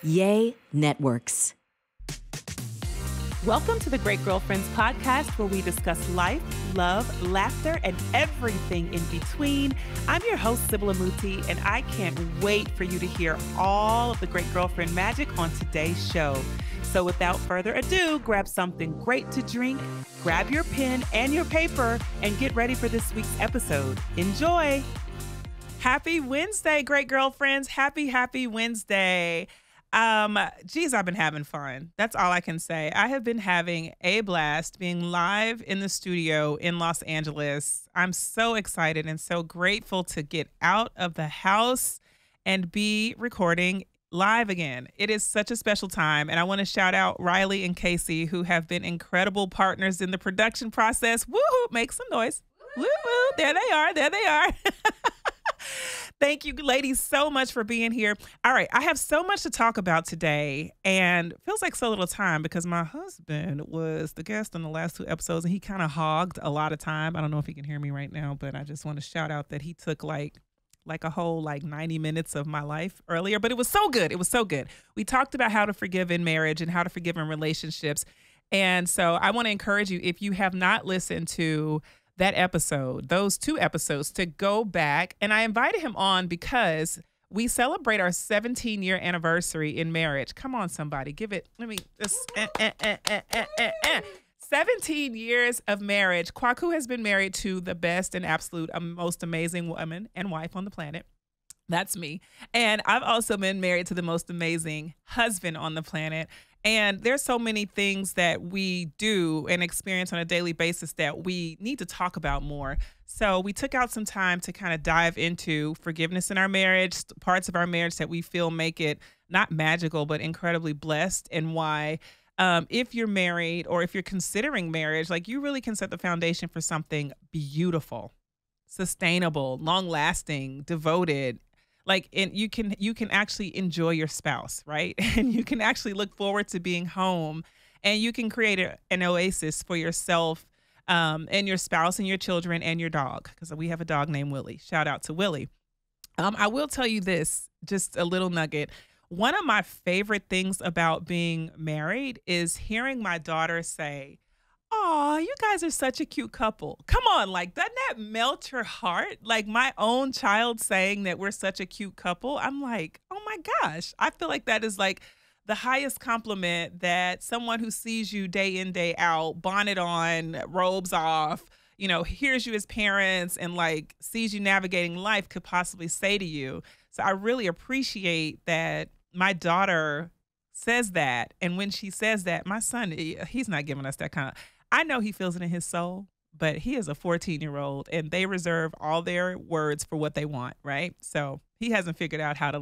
Yay Networks. Welcome to the Great Girlfriends podcast, where we discuss life, love, laughter, and everything in between. I'm your host, Sybil, and I can't wait for you to hear all of the Great Girlfriend magic on today's show. So without further ado, grab something great to drink, grab your pen and your paper, and get ready for this week's episode. Enjoy! Happy Wednesday, Great Girlfriends. Happy Wednesday. I've been having fun. That's all I can say. I have been having a blast being live in the studio in Los Angeles. I'm so excited and so grateful to get out of the house and be recording live again. It is such a special time, and I want to shout out Riley and Casey, who have been incredible partners in the production process. Woohoo! Make some noise. Woo-hoo! There they are. Thank you, ladies, so much for being here. All right, I have so much to talk about today, and feels like so little time because my husband was the guest on the last two episodes, and he kind of hogged a lot of time. I don't know if he can hear me right now, but I just want to shout out that he took like a whole 90 minutes of my life earlier, but it was so good. It was so good. We talked about how to forgive in marriage and how to forgive in relationships. And so I want to encourage you, if you have not listened to that episode, those two episodes, to go back. And I invited him on because we celebrate our 17-year anniversary in marriage. Come on, somebody, give it. Let me just. 17 years of marriage. Kwaku has been married to the best and absolute most amazing woman and wife on the planet. That's me. And I've also been married to the most amazing husband on the planet. And there's so many things that we do and experience on a daily basis that we need to talk about more. So we took out some time to kind of dive into forgiveness in our marriage, parts of our marriage that we feel make it not magical, but incredibly blessed, and why if you're married or if you're considering marriage, you really can set the foundation for something beautiful, sustainable, long-lasting, devoted. And you can actually enjoy your spouse, right? And you can actually look forward to being home, and you can create an oasis for yourself and your spouse and your children and your dog, because we have a dog named Willie. Shout out to Willie. I will tell you this, just a little nugget. One of my favorite things about being married is hearing my daughter say, "Oh, you guys are such a cute couple." Come on, doesn't that melt your heart? My own child saying that we're such a cute couple. I'm like, oh my gosh. I feel like that is the highest compliment that someone who sees you day in, day out, bonnet on, robes off, hears you as parents and sees you navigating life could possibly say to you. So I really appreciate that my daughter says that. And when she says that, my son, he's not giving us that kind of, I know he feels it in his soul, but he is a 14-year-old, and they reserve all their words for what they want, right? So he hasn't figured out how to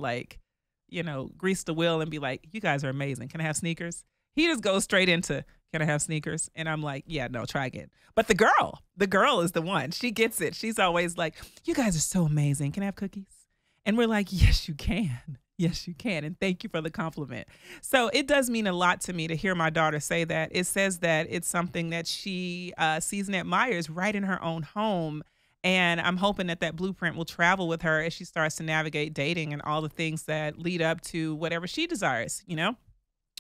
grease the wheel and be like, "You guys are amazing. Can I have sneakers?" He just goes straight into, "Can I have sneakers?" And I'm like, "Yeah, no, try again." But the girl is the one. She gets it. She's always like, "You guys are so amazing. Can I have cookies?" And we're like, "Yes, you can. Yes, you can." And thank you for the compliment. So it does mean a lot to me to hear my daughter say that. It says that it's something that she sees and admires right in her own home. And I'm hoping that blueprint will travel with her as she starts to navigate dating and all the things that lead up to whatever she desires, All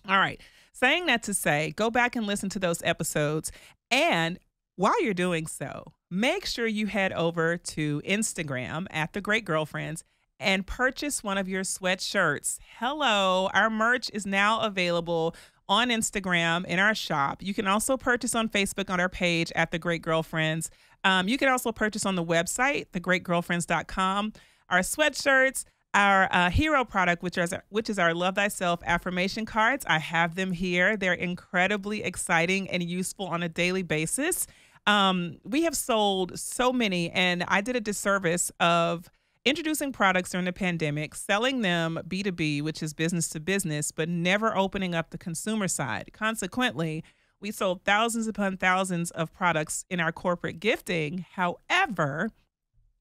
right. Saying that to say, go back and listen to those episodes. And while you're doing so, make sure you head over to Instagram at The Great Girlfriends and purchase one of your sweatshirts. Hello, our merch is now available on Instagram in our shop. You can also purchase on Facebook on our page at The Great Girlfriends. You can also purchase on the website, thegreatgirlfriends.com. Our sweatshirts, our hero product, which is our Love Thyself affirmation cards. I have them here. They're incredibly exciting and useful on a daily basis. We have sold so many, and I did a disservice of introducing products during the pandemic, selling them B2B, which is business to business, but never opening up the consumer side. Consequently, we sold thousands upon thousands of products in our corporate gifting. However,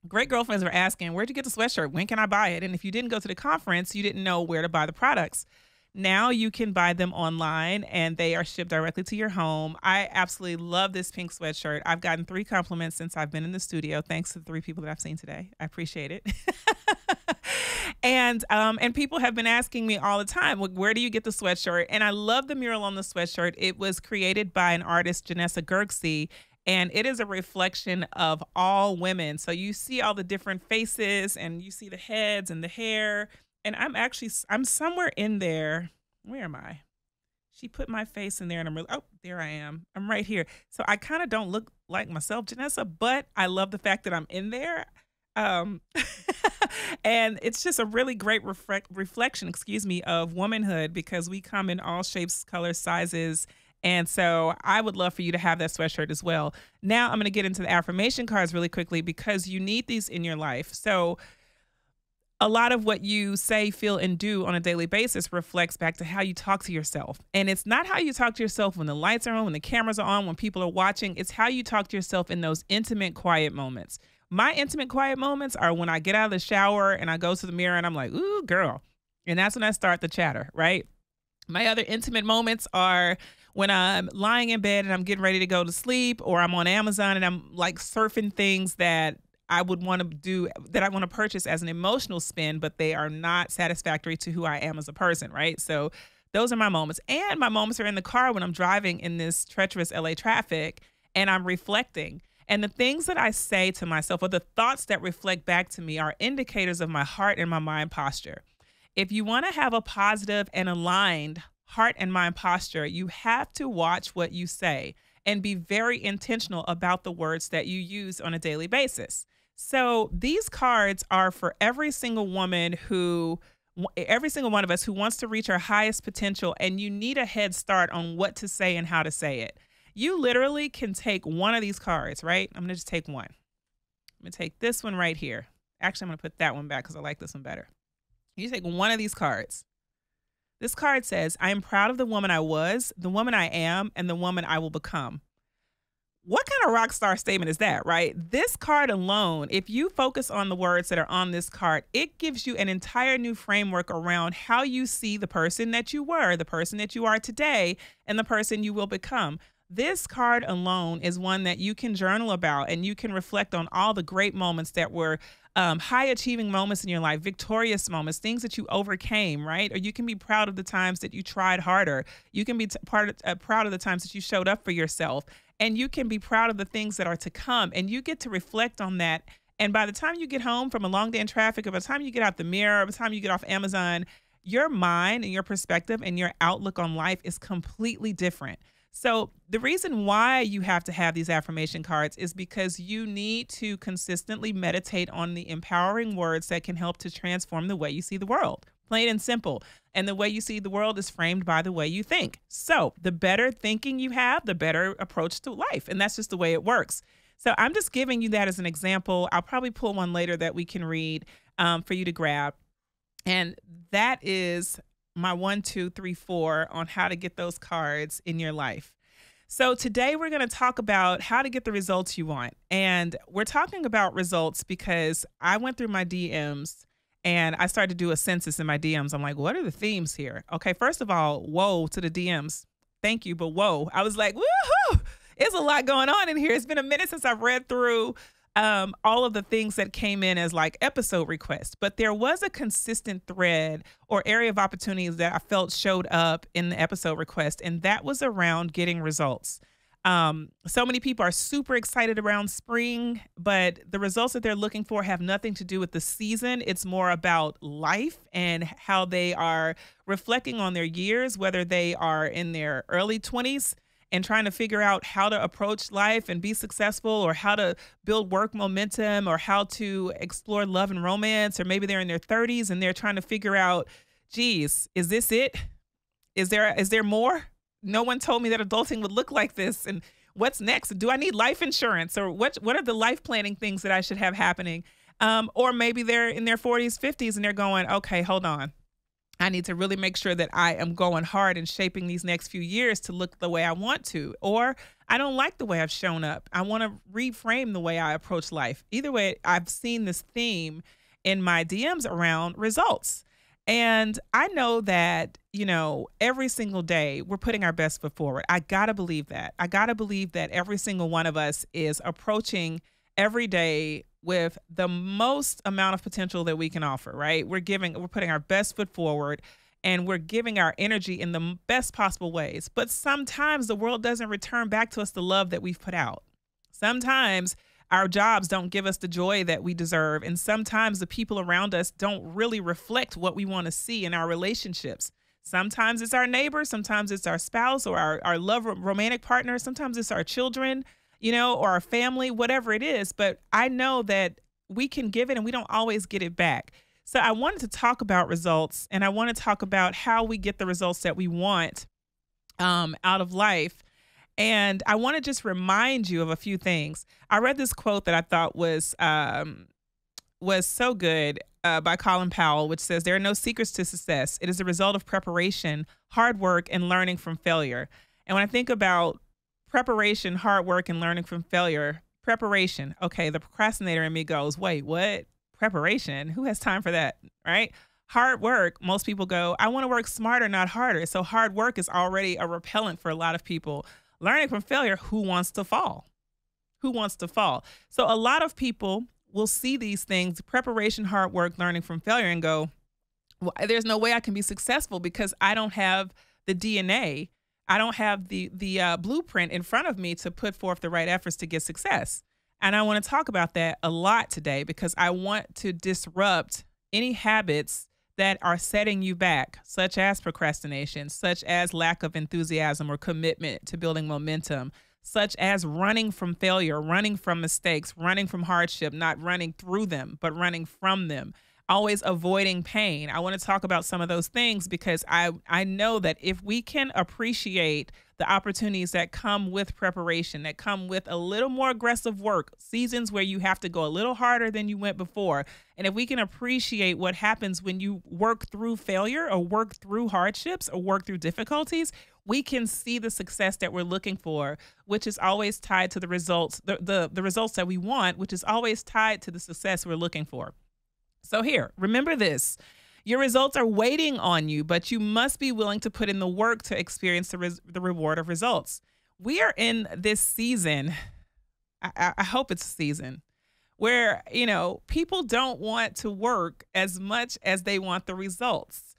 Great Girlfriends were asking, "Where'd you get the sweatshirt? When can I buy it?" And if you didn't go to the conference, you didn't know where to buy the products. Now you can buy them online, and they are shipped directly to your home. I absolutely love this pink sweatshirt. I've gotten 3 compliments since I've been in the studio, thanks to the 3 people that I've seen today. I appreciate it. And people have been asking me all the time, "Well, where do you get the sweatshirt?" And I love the mural on the sweatshirt. It was created by an artist, Janessa Gergsey, and it is a reflection of all women. So you see all the different faces, and you see the heads and the hair. And I'm somewhere in there. Where am I? She put my face in there, and there I am. I'm right here. So I kind of don't look like myself, Janessa, but I love the fact that I'm in there. Um, and it's just a really great reflection, of womanhood, because we come in all shapes, colors, sizes. And so I would love for you to have that sweatshirt as well. Now I'm going to get into the affirmation cards really quickly, because you need these in your life. So a lot of what you say, feel, and do on a daily basis reflects back to how you talk to yourself. And it's not how you talk to yourself when the lights are on, when the cameras are on, when people are watching. It's how you talk to yourself in those intimate, quiet moments. My intimate, quiet moments are when I get out of the shower and I go to the mirror and I'm like, ooh, girl. And that's when I start the chatter, right? My other intimate moments are when I'm lying in bed and I'm getting ready to go to sleep, or I'm on Amazon and I'm like surfing things that I would want to do, that I want to purchase as an emotional spin, but they are not satisfactory to who I am as a person, right? So those are my moments. And my moments are in the car when I'm driving in this treacherous LA traffic and I'm reflecting. And the things that I say to myself, or the thoughts that reflect back to me, are indicators of my heart and my mind posture. If you want to have a positive and aligned heart and mind posture, you have to watch what you say and be very intentional about the words that you use on a daily basis. So these cards are for every single one of us who wants to reach our highest potential, and you need a head start on what to say and how to say it. You literally can take one of these cards, right? I'm going to just take one. I'm going to take this one right here. Actually, I'm going to put that one back because I like this one better. You take one of these cards. This card says, "I am proud of the woman I was, the woman I am, and the woman I will become." What kind of rock star statement is that, right? This card alone, if you focus on the words that are on this card, it gives you an entire new framework around how you see the person that you were, the person that you are today, and the person you will become. This card alone is one that you can journal about, and you can reflect on all the great moments that were high achieving moments in your life, victorious moments, things that you overcame, right? Or you can be proud of the times that you tried harder. You can be proud of the times that you showed up for yourself, and you can be proud of the things that are to come. And you get to reflect on that. And by the time you get home from a long day in traffic, or by the time you get out the mirror, or by the time you get off Amazon, your mind and your perspective and your outlook on life is completely different. So the reason why you have to have these affirmation cards is because you need to consistently meditate on the empowering words that can help to transform the way you see the world. Plain and simple. And the way you see the world is framed by the way you think. So the better thinking you have, the better approach to life. And that's just the way it works. So I'm just giving you that as an example. I'll probably pull one later that we can read for you to grab. And that is my 1, 2, 3, 4 on how to get those cards in your life. So today we're going to talk about how to get the results you want. And we're talking about results because I went through my DMs and I started to do a census in my DMs. I'm like, what are the themes here? Okay, first of all, whoa to the DMs. Thank you, but whoa. I was like, woohoo! It's a lot going on in here. It's been a minute since I've read through all of the things that came in as like episode requests, but there was a consistent thread or area of opportunities that I felt showed up in the episode request, and that was around getting results. So many people are super excited around spring, but the results that they're looking for have nothing to do with the season. It's more about life and how they are reflecting on their years, whether they are in their early 20s and trying to figure out how to approach life and be successful, or how to build work momentum, or how to explore love and romance, or maybe they're in their 30s and they're trying to figure out, geez, is this it? Is there more? No one told me that adulting would look like this. And what's next? Do I need life insurance? Or what are the life planning things that I should have happening? Or maybe they're in their 40s, 50s, and they're going, okay, hold on. I need to really make sure that I am going hard and shaping these next few years to look the way I want to. Or I don't like the way I've shown up. I want to reframe the way I approach life. Either way, I've seen this theme in my DMs around results. And I know that, every single day we're putting our best foot forward. I got to believe that. I got to believe that every single one of us is approaching every day with the most amount of potential that we can offer, right? We're putting our best foot forward, and we're giving our energy in the best possible ways. But sometimes the world doesn't return back to us the love that we've put out. Sometimes our jobs don't give us the joy that we deserve. And sometimes the people around us don't really reflect what we want to see in our relationships. Sometimes it's our neighbor, sometimes it's our spouse or our love romantic partner, sometimes it's our children, or our family, whatever it is. But I know that we can give it and we don't always get it back. So I wanted to talk about results, and I want to talk about how we get the results that we want out of life. And I want to just remind you of a few things. I read this quote that I thought was so good by Colin Powell, which says, "There are no secrets to success. It is a result of preparation, hard work, and learning from failure." And when I think about preparation, hard work, and learning from failure, preparation, okay, the procrastinator in me goes, wait, what? Preparation? Who has time for that, right? Hard work, most people go, I want to work smarter, not harder. So hard work is already a repellent for a lot of people. Learning from failure, who wants to fall? Who wants to fall? So a lot of people will see these things, preparation, hard work, learning from failure, and go, well, there's no way I can be successful because I don't have the DNA. I don't have the blueprint in front of me to put forth the right efforts to get success. And I want to talk about that a lot today because I want to disrupt any habits that are setting you back, such as procrastination, such as lack of enthusiasm or commitment to building momentum, such as running from failure, running from mistakes, running from hardship, not running through them, but running from them, always avoiding pain. I want to talk about some of those things because I know that if we can appreciate the opportunities that come with preparation, that come with a little more aggressive work, seasons where you have to go a little harder than you went before, and if we can appreciate what happens when you work through failure or work through hardships or work through difficulties, we can see the success that we're looking for, which is always tied to the results, the results that we want, which is always tied to the success we're looking for. So here, remember this. Your results are waiting on you, but you must be willing to put in the work to experience the reward of results. We are in this season, I hope it's a season, where, people don't want to work as much as they want the results.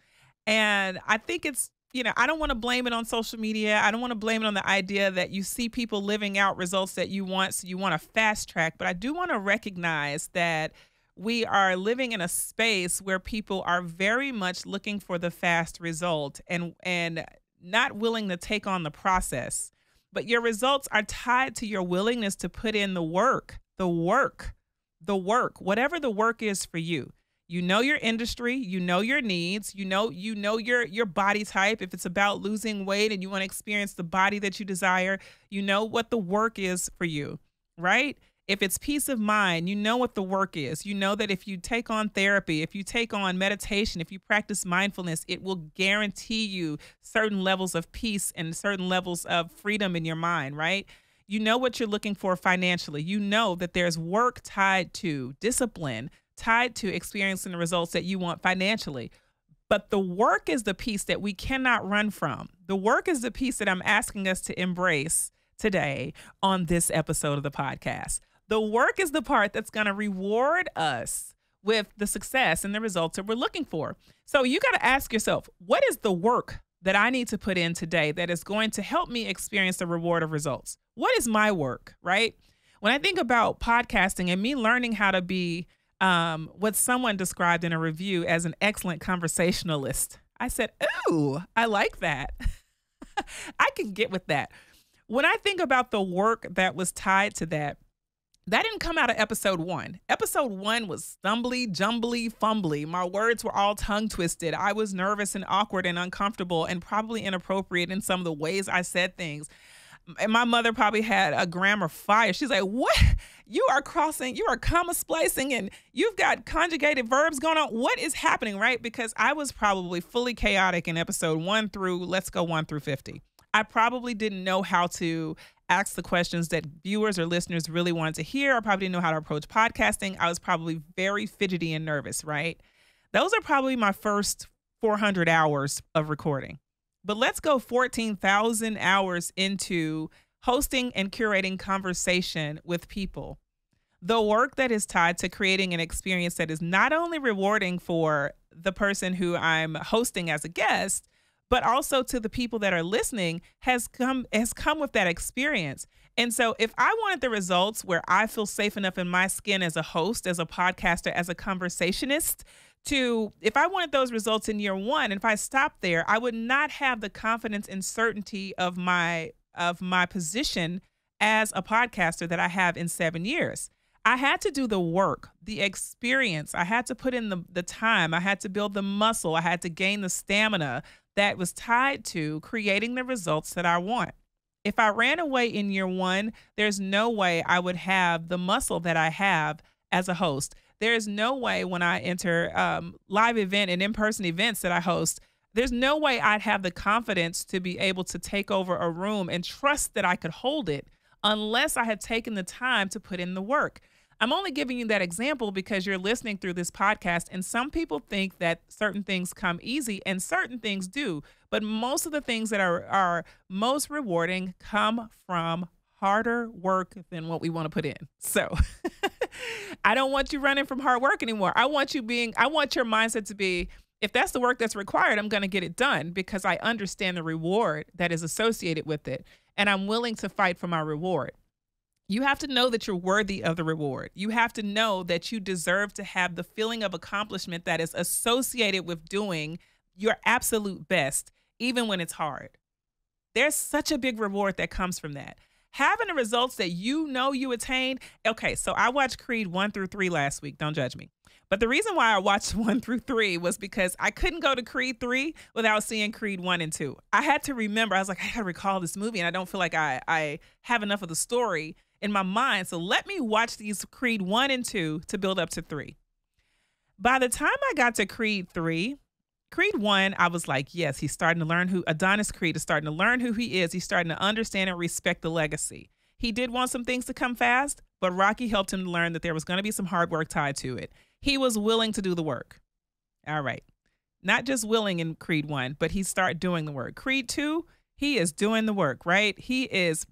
And I think it's, I don't want to blame it on social media. I don't want to blame it on the idea that you see people living out results that you want, so you want to fast track. But I do want to recognize that we are living in a space where people are very much looking for the fast result and not willing to take on the process. But your results are tied to your willingness to put in the work, whatever the work is for you. You know your industry, you know your needs, you know your body type. If it's about losing weight and you want to experience the body that you desire, you know what the work is for you, right? If it's peace of mind, you know what the work is. You know that if you take on therapy, if you take on meditation, if you practice mindfulness, it will guarantee you certain levels of peace and certain levels of freedom in your mind, right? You know what you're looking for financially. You know that there's work tied to discipline, tied to experiencing the results that you want financially. But the work is the piece that we cannot run from. The work is the piece that I'm asking us to embrace today on this episode of the podcast. The work is the part that's going to reward us with the success and the results that we're looking for. So you got to ask yourself, what is the work that I need to put in today that is going to help me experience the reward of results? What is my work, right? When I think about podcasting and me learning how to be what someone described in a review as an excellent conversationalist, I said, ooh, I like that. I can get with that. When I think about the work that was tied to that didn't come out of episode 1. Episode 1 was stumbly, jumbly, fumbly. My words were all tongue twisted. I was nervous and awkward and uncomfortable and probably inappropriate in some of the ways I said things. And my mother probably had a grammar fire. She's like, what? You are comma splicing and you've got conjugated verbs going on. What is happening, right? Because I was probably fully chaotic in episode 1 through 50. I probably didn't know how to ask the questions that viewers or listeners really wanted to hear. I probably didn't know how to approach podcasting. I was probably very fidgety and nervous, right? Those are probably my first 400 hours of recording. But let's go 14,000 hours into hosting and curating conversation with people. the work that is tied to creating an experience that is not only rewarding for the person who I'm hosting as a guest, but also to the people that are listening has come with that experience. And so if I wanted the results where I feel safe enough in my skin as a host, as a podcaster, as a conversationist, if I wanted those results in year one, and if I stopped there, I would not have the confidence and certainty of my position as a podcaster that I have in 7 years. I had to do the work, the experience. I had to put in the time. I had to build the muscle. I had to gain the stamina that was tied to creating the results that I want. If I ran away in year one, there's no way I would have the muscle that I have as a host. There is no way when I enter live event and in-person events that I host, there's no way I'd have the confidence to be able to take over a room and trust that I could hold it unless I had taken the time to put in the work. I'm only giving you that example because you're listening through this podcast, and some people think that certain things come easy, and certain things do. But most of the things that are most rewarding come from harder work than what we want to put in. So I don't want you running from hard work anymore. I want your mindset to be, if that's the work that's required, I'm going to get it done because I understand the reward that is associated with it, and I'm willing to fight for my reward. You have to know that you're worthy of the reward. You have to know that you deserve to have the feeling of accomplishment that is associated with doing your absolute best, even when it's hard. There's such a big reward that comes from that. Having the results that you know you attained. Okay, so I watched Creed 1 through 3 last week. Don't judge me. But the reason why I watched 1 through 3 was because I couldn't go to Creed 3 without seeing Creed 1 and 2. I had to remember, I was like, I gotta recall this movie, and I don't feel like I have enough of the story in my mind. So let me watch these Creed 1 and 2 to build up to 3. By the time I got to Creed 3, Creed 1, I was like, yes, he's starting to learn Adonis Creed is starting to learn who he is. He's starting to understand and respect the legacy. He did want some things to come fast, but Rocky helped him to learn that there was going to be some hard work tied to it. He was willing to do the work. All right. Not just willing in Creed 1, but he started doing the work. Creed 2, he is doing the work, right? He is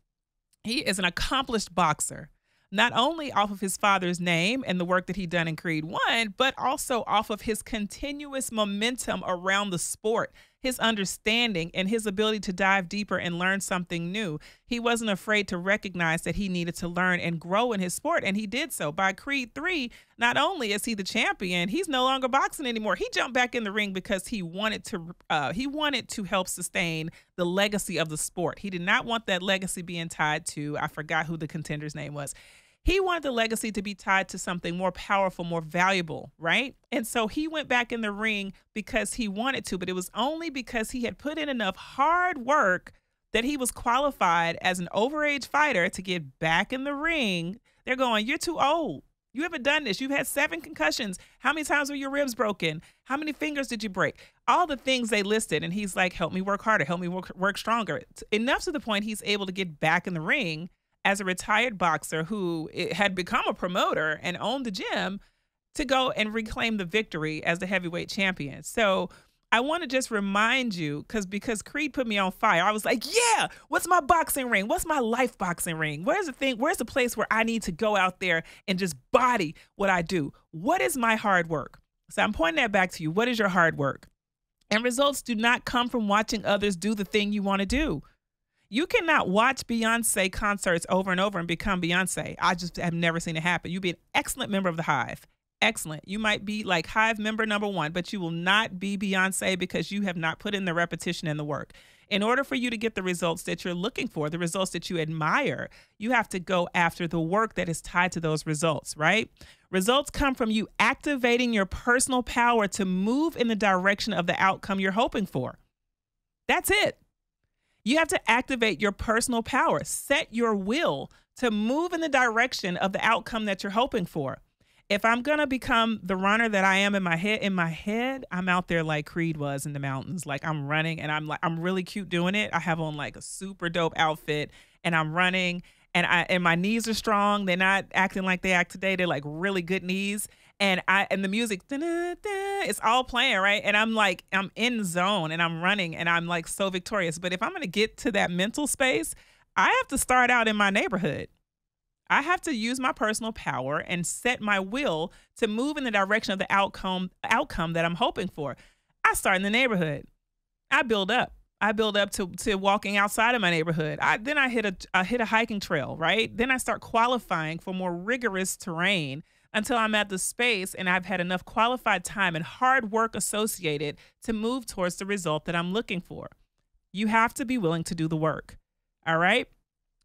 an accomplished boxer, not only off of his father's name and the work that he done in Creed 1, but also off of his continuous momentum around the sport, his understanding and his ability to dive deeper and learn something new. He wasn't afraid to recognize that he needed to learn and grow in his sport, and he did so. By Creed 3, not only is he the champion, he's no longer boxing anymore. He jumped back in the ring because he wanted to help sustain the legacy of the sport. He did not want that legacy being tied to, I forgot who the contender's name was. He wanted the legacy to be tied to something more powerful, more valuable, right? And so he went back in the ring because he wanted to, but it was only because he had put in enough hard work that he was qualified as an overage fighter to get back in the ring. They're going, you're too old. You haven't done this. You've had 7 concussions. How many times were your ribs broken? How many fingers did you break? All the things they listed. And he's like, help me work harder. Help me work stronger. Enough to the point he's able to get back in the ring as a retired boxer who had become a promoter and owned the gym to go and reclaim the victory as the heavyweight champion. So I want to just remind you, because Creed put me on fire. I was like, yeah, what's my boxing ring? What's my life boxing ring? Where's the place where I need to go out there and just body what I do? What is my hard work? So I'm pointing that back to you. What is your hard work? And results do not come from watching others do the thing you want to do. You cannot watch Beyonce concerts over and over and become Beyonce. I just have never seen it happen. You'd be an excellent member of the Hive. Excellent. You might be like Hive member number 1, but you will not be Beyonce because you have not put in the repetition and the work. In order for you to get the results that you're looking for, the results that you admire, you have to go after the work that is tied to those results, right? Results come from you activating your personal power to move in the direction of the outcome you're hoping for. That's it. You have to activate your personal power, set your will to move in the direction of the outcome that you're hoping for. If I'm going to become the runner that I am in my head, I'm out there like Creed was in the mountains. Like I'm running and I'm really cute doing it. I have on like a super dope outfit and I'm running and my knees are strong. They're not acting like they act today. They're like really good knees. And the music, it's all playing, right? And I'm in zone and I'm running and I'm like so victorious. But if I'm going to get to that mental space, I have to start out in my neighborhood. I have to use my personal power and set my will to move in the direction of the outcome that I'm hoping for. I start in the neighborhood. I build up. I build up to walking outside of my neighborhood. Then I hit a hiking trail, right? Then I start qualifying for more rigorous terrain until I'm at the space and I've had enough qualified time and hard work associated to move towards the result that I'm looking for. You have to be willing to do the work. All right?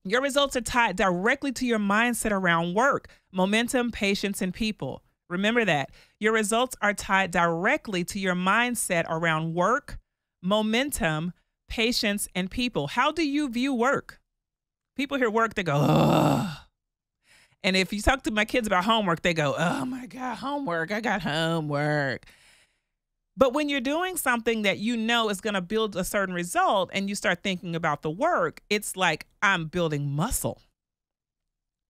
Your results are tied directly to your mindset around work, momentum, patience, and people. Remember that. Your results are tied directly to your mindset around work, momentum, patience, and people. How do you view work? People hear work, they go, ugh. And if you talk to my kids about homework, they go, oh my God, homework, I got homework. But when you're doing something that you know is going to build a certain result and you start thinking about the work, it's like, I'm building muscle.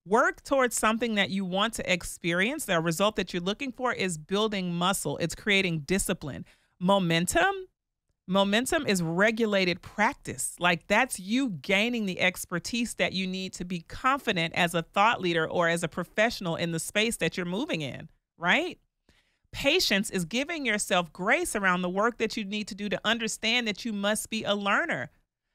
Work towards something that you want to experience, the result that you're looking for is building muscle. It's creating discipline. Momentum is regulated practice. Like that's you gaining the expertise that you need to be confident as a thought leader or as a professional in the space that you're moving in, right? Patience is giving yourself grace around the work that you need to do to understand that you must be a learner.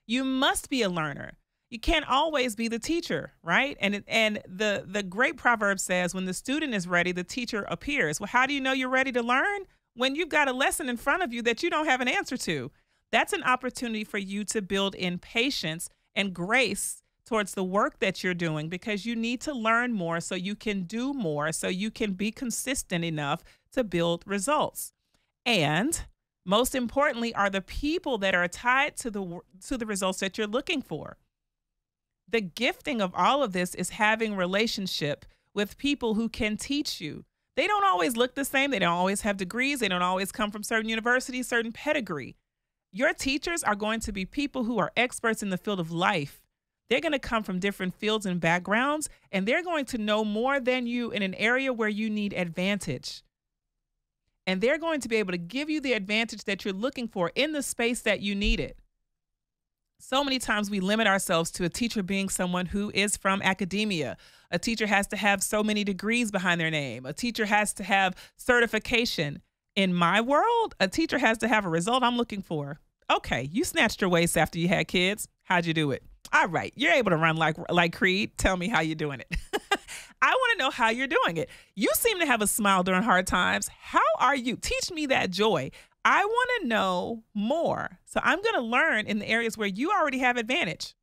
You must be a learner. You can't always be the teacher, right? And the great proverb says, when the student is ready, the teacher appears. Well, how do you know you're ready to learn? When you've got a lesson in front of you that you don't have an answer to. That's an opportunity for you to build in patience and grace towards the work that you're doing because you need to learn more so you can do more, so you can be consistent enough to build results. And most importantly are the people that are tied to the results that you're looking for. The gifting of all of this is having relationship with people who can teach you. They don't always look the same. They don't always have degrees. They don't always come from certain universities, certain pedigree. Your teachers are going to be people who are experts in the field of life. They're going to come from different fields and backgrounds, and they're going to know more than you in an area where you need advantage. And they're going to be able to give you the advantage that you're looking for in the space that you need it. So many times we limit ourselves to a teacher being someone who is from academia. A teacher has to have so many degrees behind their name. A teacher has to have certification. In my world, a teacher has to have a result I'm looking for. Okay, you snatched your waist after you had kids. How'd you do it? All right, you're able to run like Creed. Tell me how you're doing it. I want to know how you're doing it. You seem to have a smile during hard times. How are you? Teach me that joy. I want to know more. So I'm going to learn in the areas where you already have advantage.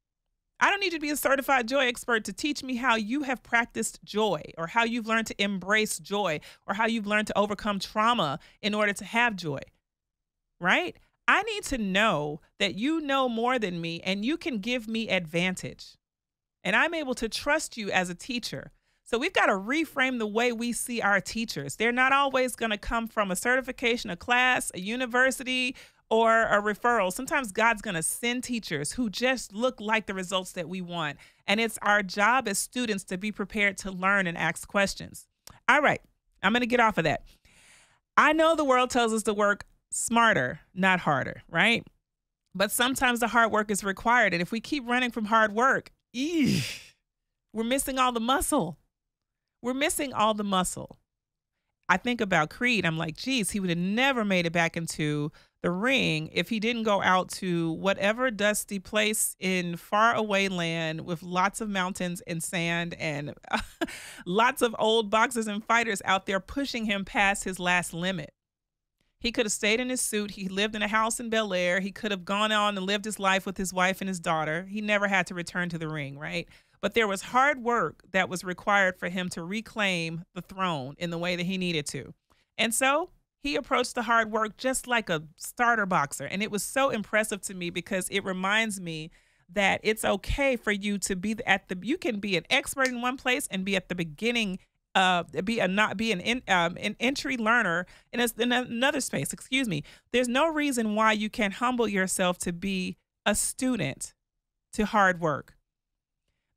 I don't need you to be a certified joy expert to teach me how you have practiced joy or how you've learned to embrace joy or how you've learned to overcome trauma in order to have joy, right? I need to know that you know more than me and you can give me advantage. And I'm able to trust you as a teacher. So we've got to reframe the way we see our teachers. They're not always going to come from a certification, a class, a university, or a referral. Sometimes God's going to send teachers who just look like the results that we want. And it's our job as students to be prepared to learn and ask questions. All right, I'm going to get off of that. I know the world tells us to work smarter, not harder, right? But sometimes the hard work is required. And if we keep running from hard work, we're missing all the muscle. We're missing all the muscle. I think about Creed. I'm like, geez, he would have never made it back into the ring if he didn't go out to whatever dusty place in faraway land with lots of mountains and sand and lots of old boxers and fighters out there pushing him past his last limit. He could have stayed in his suit. He lived in a house in Bel Air. He could have gone on and lived his life with his wife and his daughter. He never had to return to the ring, right? But there was hard work that was required for him to reclaim the throne in the way that he needed to. And so he approached the hard work just like a starter boxer. And it was so impressive to me because it reminds me that it's okay for you to be you can be an expert in one place and be at the beginning, be an entry learner in another space. Excuse me. There's no reason why you can't humble yourself to be a student to hard work.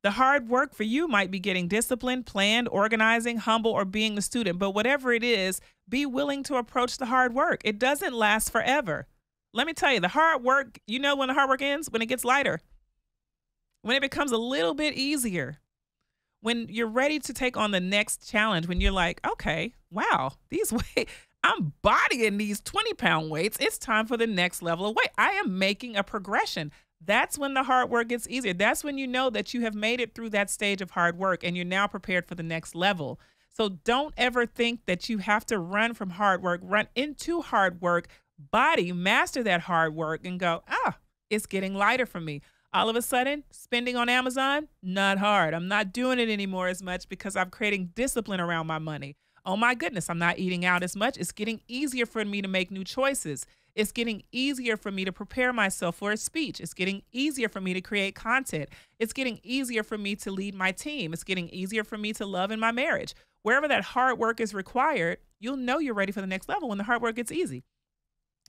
The hard work for you might be getting disciplined, planned, organizing, humble, or being the student. But whatever it is, be willing to approach the hard work. It doesn't last forever. Let me tell you, the hard work, you know when the hard work ends? When it gets lighter. When it becomes a little bit easier. When you're ready to take on the next challenge, when you're like, okay, wow, these weight, I'm bodying these 20-pound weights. It's time for the next level of weight. I am making a progression. That's when the hard work gets easier. That's when you know that you have made it through that stage of hard work and you're now prepared for the next level. So don't ever think that you have to run from hard work, run into hard work, master that hard work and go, it's getting lighter for me. All of a sudden, spending on Amazon, not hard. I'm not doing it anymore as much because I'm creating discipline around my money. Oh my goodness, I'm not eating out as much. It's getting easier for me to make new choices. It's getting easier for me to prepare myself for a speech. It's getting easier for me to create content. It's getting easier for me to lead my team. It's getting easier for me to love in my marriage. Wherever that hard work is required, you'll know you're ready for the next level when the hard work gets easy.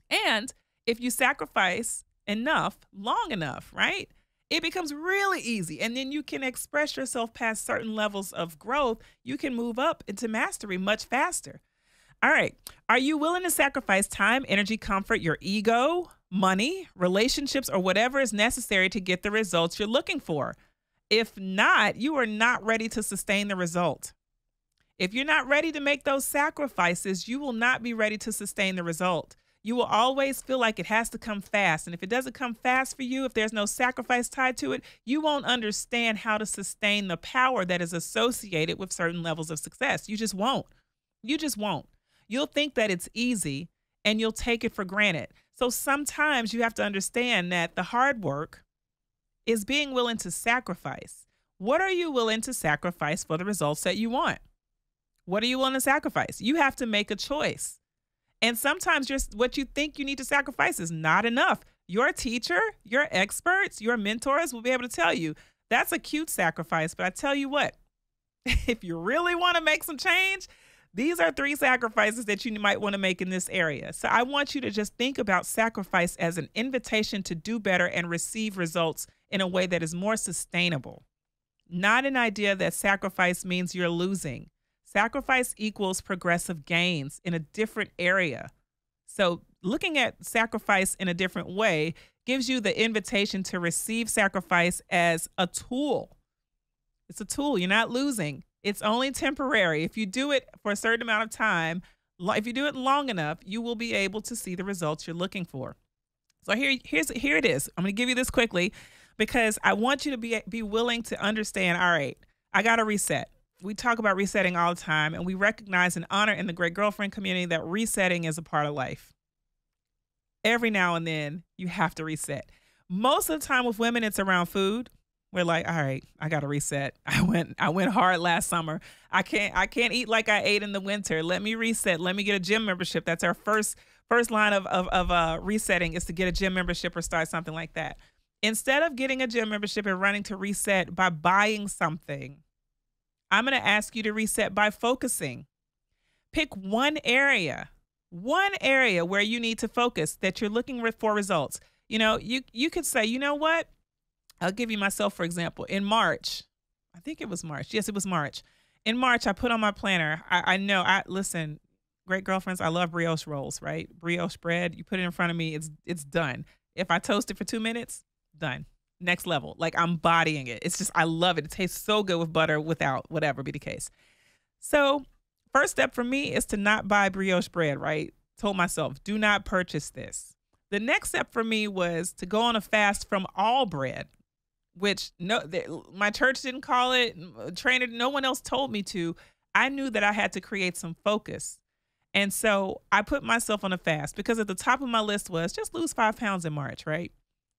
And if you sacrifice enough, long enough, right? It becomes really easy. And then you can express yourself past certain levels of growth. You can move up into mastery much faster. All right. Are you willing to sacrifice time, energy, comfort, your ego, money, relationships, or whatever is necessary to get the results you're looking for? If not, you are not ready to sustain the result. If you're not ready to make those sacrifices, you will not be ready to sustain the result. You will always feel like it has to come fast. And if it doesn't come fast for you, if there's no sacrifice tied to it, you won't understand how to sustain the power that is associated with certain levels of success. You just won't. You just won't. You'll think that it's easy and you'll take it for granted. So sometimes you have to understand that the hard work is being willing to sacrifice. What are you willing to sacrifice for the results that you want? What are you willing to sacrifice? You have to make a choice. And sometimes just what you think you need to sacrifice is not enough. Your teacher, your experts, your mentors will be able to tell you that's a cute sacrifice. But I tell you what, if you really want to make some change, these are 3 sacrifices that you might want to make in this area. So I want you to just think about sacrifice as an invitation to do better and receive results in a way that is more sustainable. Not an idea that sacrifice means you're losing. Sacrifice equals progressive gains in a different area. So looking at sacrifice in a different way gives you the invitation to receive sacrifice as a tool. It's a tool. You're not losing. It's only temporary. If you do it for a certain amount of time, if you do it long enough, you will be able to see the results you're looking for. So here it is. I'm going to give you this quickly because I want you to be willing to understand, all right, I got to reset. We talk about resetting all the time, and we recognize and honor in the Great Girlfriend community that resetting is a part of life. Every now and then, you have to reset. Most of the time with women, it's around food. We're like, all right, I got to reset. I went hard last summer. I can't eat like I ate in the winter. Let me reset. Let me get a gym membership. That's our first line of resetting is to get a gym membership or start something like that. Instead of getting a gym membership and running to reset by buying something, I'm going to ask you to reset by focusing. Pick one area where you need to focus that you're looking for results. You know, you could say, you know what? I'll give you myself, for example. In March, I think it was March. Yes, it was March. In March, I put on my planner. Listen, great girlfriends, I love brioche rolls, right? Brioche bread. You put it in front of me, it's done. If I toast it for 2 minutes, done. Next level. Like I'm bodying it. It's just, I love it. It tastes so good with butter, without, whatever be the case. So first step for me is to not buy brioche bread, right? Told myself, do not purchase this. The next step for me was to go on a fast from all bread, which my church didn't call it, trainer, no one else told me to. I knew that I had to create some focus. And so I put myself on a fast because at the top of my list was just lose 5 pounds in March, right?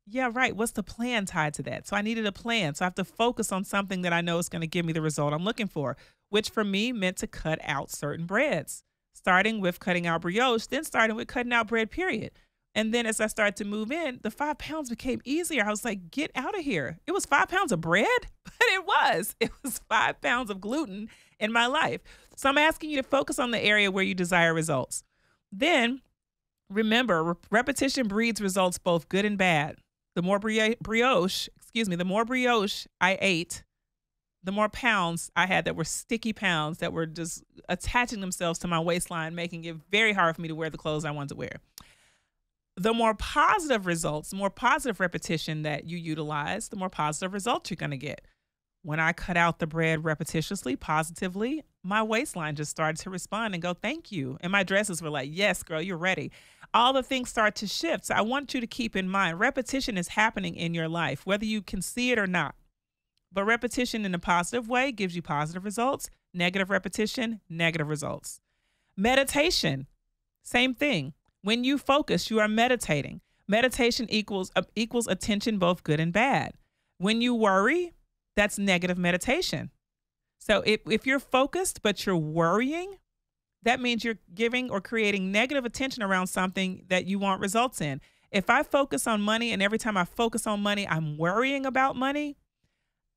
Yeah, right. What's the plan tied to that? So I needed a plan. So I have to focus on something that I know is going to give me the result I'm looking for, which for me meant to cut out certain breads, starting with cutting out brioche, then starting with cutting out bread, period. And then as I started to move in, the 5 pounds became easier. I was like, get out of here. It was 5 pounds of bread, but it was 5 pounds of gluten in my life. So I'm asking you to focus on the area where you desire results. Then remember, repetition breeds results, both good and bad. The more brioche I ate, the more pounds I had that were sticky pounds that were just attaching themselves to my waistline, making it very hard for me to wear the clothes I wanted to wear. The more positive results, the more positive repetition that you utilize, the more positive results you're going to get. When I cut out the bread repetitiously, positively, my waistline just started to respond and go, thank you. And my dresses were like, yes, girl, you're ready. All the things start to shift. So I want you to keep in mind, repetition is happening in your life, whether you can see it or not. But repetition in a positive way gives you positive results. Negative repetition, negative results. Meditation, same thing. When you focus, you are meditating. Meditation equals attention, both good and bad. When you worry, that's negative meditation. So if you're focused, but you're worrying, that means you're giving or creating negative attention around something that you want results in. If I focus on money and every time I focus on money, I'm worrying about money,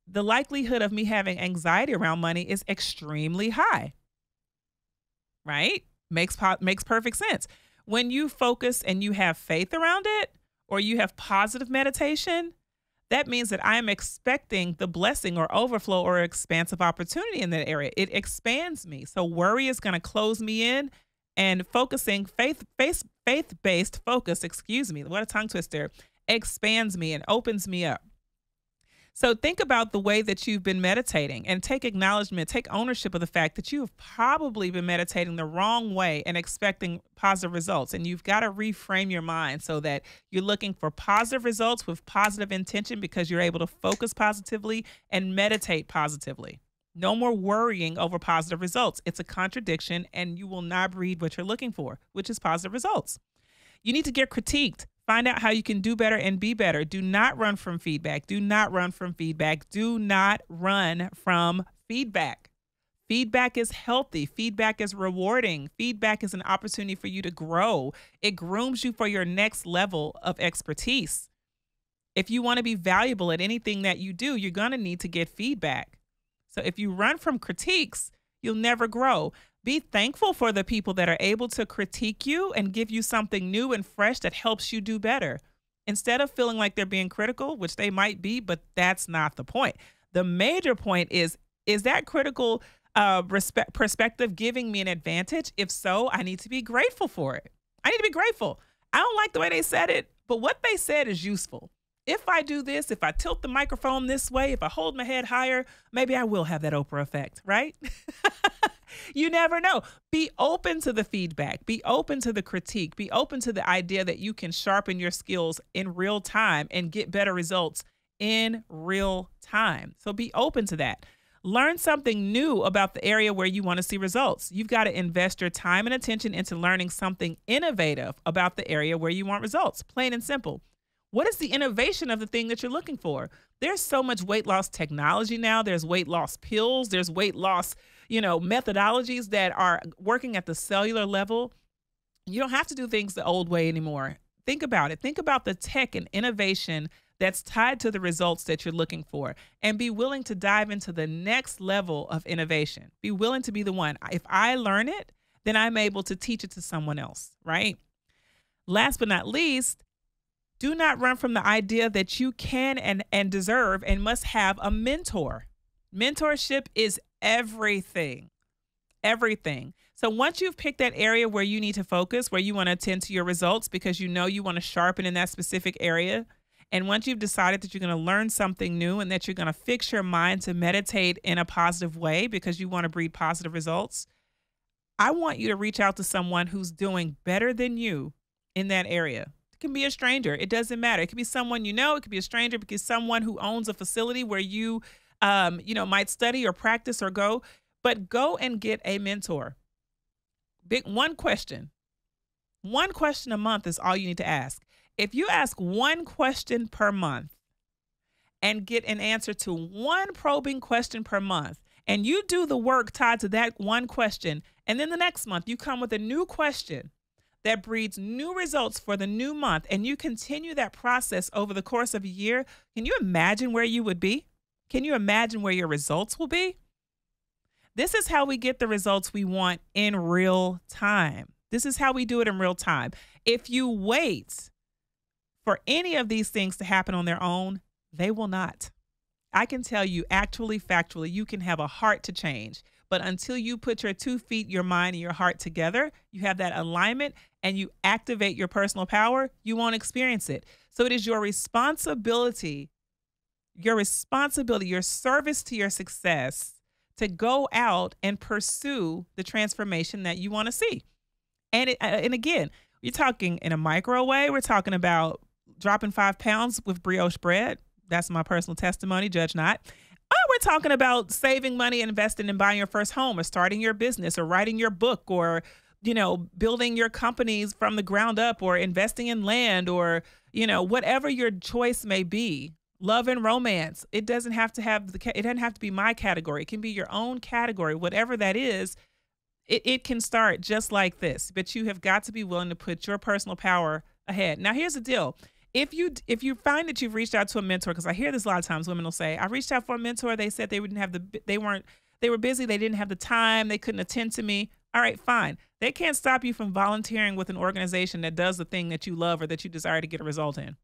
the likelihood of me having anxiety around money is extremely high, right? Makes perfect sense. When you focus and you have faith around it, or you have positive meditation, that means that I am expecting the blessing or overflow or expansive opportunity in that area. It expands me. So worry is going to close me in, and focusing, faith-based focus, what a tongue twister, expands me and opens me up. So think about the way that you've been meditating and take acknowledgement, take ownership of the fact that you have probably been meditating the wrong way and expecting positive results. And you've got to reframe your mind so that you're looking for positive results with positive intention, because you're able to focus positively and meditate positively. No more worrying over positive results. It's a contradiction, and you will not breed what you're looking for, which is positive results. You need to get critiqued. Find out how you can do better and be better. Do not run from feedback. Do not run from feedback. Do not run from feedback. Feedback is healthy. Feedback is rewarding. Feedback is an opportunity for you to grow. It grooms you for your next level of expertise. If you want to be valuable at anything that you do, you're going to need to get feedback. So if you run from critiques, you'll never grow. Be thankful for the people that are able to critique you and give you something new and fresh that helps you do better. Instead of feeling like they're being critical, which they might be, but that's not the point. The major point is that critical perspective giving me an advantage? If so, I need to be grateful for it. I need to be grateful. I don't like the way they said it, but what they said is useful. If I do this, if I tilt the microphone this way, if I hold my head higher, maybe I will have that Oprah effect, right? You never know. Be open to the feedback. Be open to the critique. Be open to the idea that you can sharpen your skills in real time and get better results in real time. So be open to that. Learn something new about the area where you want to see results. You've got to invest your time and attention into learning something innovative about the area where you want results. Plain and simple. What is the innovation of the thing that you're looking for? There's so much weight loss technology now. There's weight loss pills. There's weight loss, methodologies that are working at the cellular level. You don't have to do things the old way anymore. Think about it. Think about the tech and innovation that's tied to the results that you're looking for, and be willing to dive into the next level of innovation. Be willing to be the one. If I learn it, then I'm able to teach it to someone else, right? Last but not least, do not run from the idea that you can and deserve and must have a mentor. Mentorship is everything. Everything. So once you've picked that area where you need to focus, where you want to attend to your results because you know you want to sharpen in that specific area, and once you've decided that you're going to learn something new and that you're going to fix your mind to meditate in a positive way because you want to breed positive results, I want you to reach out to someone who's doing better than you in that area. It can be a stranger. It doesn't matter. It could be someone you know. It could be a stranger because someone who owns a facility where you, might study or practice or go. But go and get a mentor. One question a month is all you need to ask. If you ask one question per month and get an answer to one probing question per month, and you do the work tied to that one question, and then the next month you come with a new question that breeds new results for the new month, and you continue that process over the course of a year, can you imagine where you would be? Can you imagine where your results will be? This is how we get the results we want in real time. This is how we do it in real time. If you wait for any of these things to happen on their own, they will not. I can tell you actually, factually, you can have a heart to change. But until you put your 2 feet, your mind, and your heart together, you have that alignment and you activate your personal power, you won't experience it. So it is your responsibility your responsibility, your service to your success to go out and pursue the transformation that you want to see. And again, you're talking in a micro way. We're talking about dropping 5 pounds with brioche bread. That's my personal testimony, judge not. We're talking about saving money, investing, and buying your first home, or starting your business, or writing your book, or, building your companies from the ground up, or investing in land, or, whatever your choice may be. Love and romance. It doesn't have to be my category. It can be your own category, whatever that is. It can start just like this, but you have got to be willing to put your personal power ahead. Now, here's the deal. If you find that you've reached out to a mentor, because I hear this a lot of times, women will say, I reached out for a mentor. They said they were busy. They didn't have the time. They couldn't attend to me. All right, fine. They can't stop you from volunteering with an organization that does the thing that you love or that you desire to get a result in.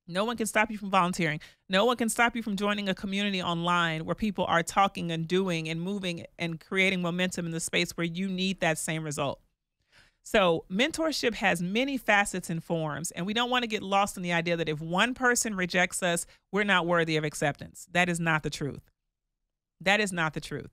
No one can stop you from volunteering. No one can stop you from joining a community online where people are talking and doing and moving and creating momentum in the space where you need that same result. So mentorship has many facets and forms, and we don't want to get lost in the idea that if one person rejects us, we're not worthy of acceptance. That is not the truth. That is not the truth.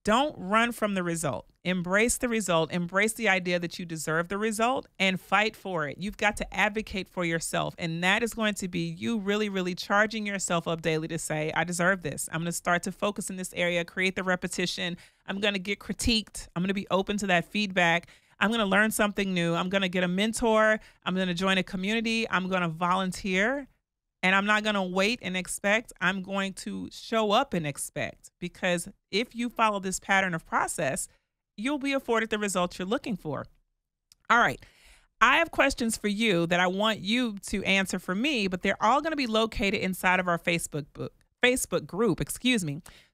Don't run from the result. Embrace the result. Embrace the idea that you deserve the result and fight for it. You've got to advocate for yourself. And that is going to be you really, really charging yourself up daily to say, I deserve this. I'm going to start to focus in this area, create the repetition. I'm going to get critiqued. I'm going to be open to that feedback. I'm going to learn something new. I'm going to get a mentor. I'm going to join a community. I'm going to volunteer. And I'm not going to wait and expect. I'm going to show up and expect, because if you follow this pattern of process, you'll be afforded the results you're looking for. All right. I have questions for you that I want you to answer for me, but they're all going to be located inside of our Facebook group,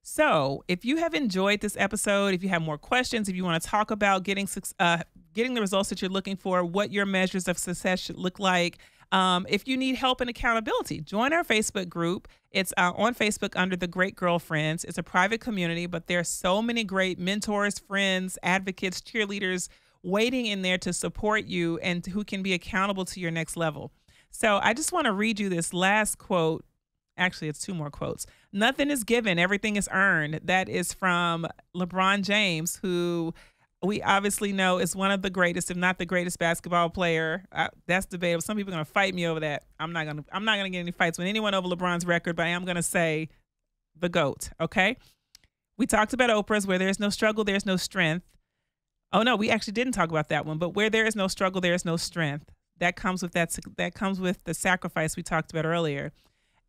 So if you have enjoyed this episode, if you have more questions, if you want to talk about getting the results that you're looking for, what your measures of success should look like, if you need help and accountability, join our Facebook group. It's on Facebook under The Great Girlfriends. It's a private community, but there are so many great mentors, friends, advocates, cheerleaders waiting in there to support you and who can be accountable to your next level. So I just want to read you this last quote. Actually, it's 2 more quotes. Nothing is given, everything is earned. That is from LeBron James, who we obviously know is one of the greatest, if not the greatest basketball player. That's debatable. Some people are going to fight me over that. I'm not going to get any fights with anyone over LeBron's record, but I am going to say the GOAT, okay? We talked about Oprah's where there's no struggle, there's no strength. Oh no, we actually didn't talk about that one, but where there is no struggle, there is no strength. That comes with the sacrifice we talked about earlier.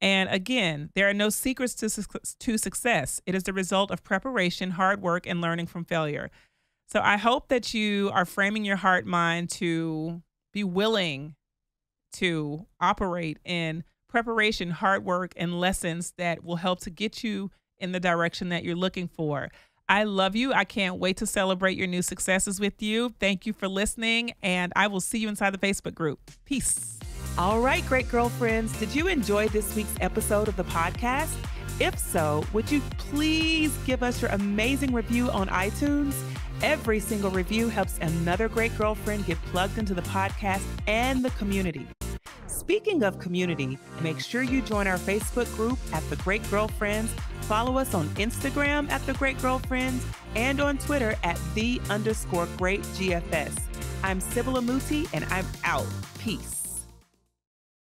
And again, there are no secrets to success. It is the result of preparation, hard work, and learning from failure. So I hope that you are framing your heart mind to be willing to operate in preparation, hard work, and lessons that will help to get you in the direction that you're looking for. I love you. I can't wait to celebrate your new successes with you. Thank you for listening, and I will see you inside the Facebook group. Peace. All right, great girlfriends. Did you enjoy this week's episode of the podcast? If so, would you please give us your amazing review on iTunes? Every single review helps another great girlfriend get plugged into the podcast and the community. Speaking of community, make sure you join our Facebook group at The Great Girlfriends. Follow us on Instagram at The Great Girlfriends and on Twitter at @the_greatgfs. I'm Sybil and I'm out. Peace.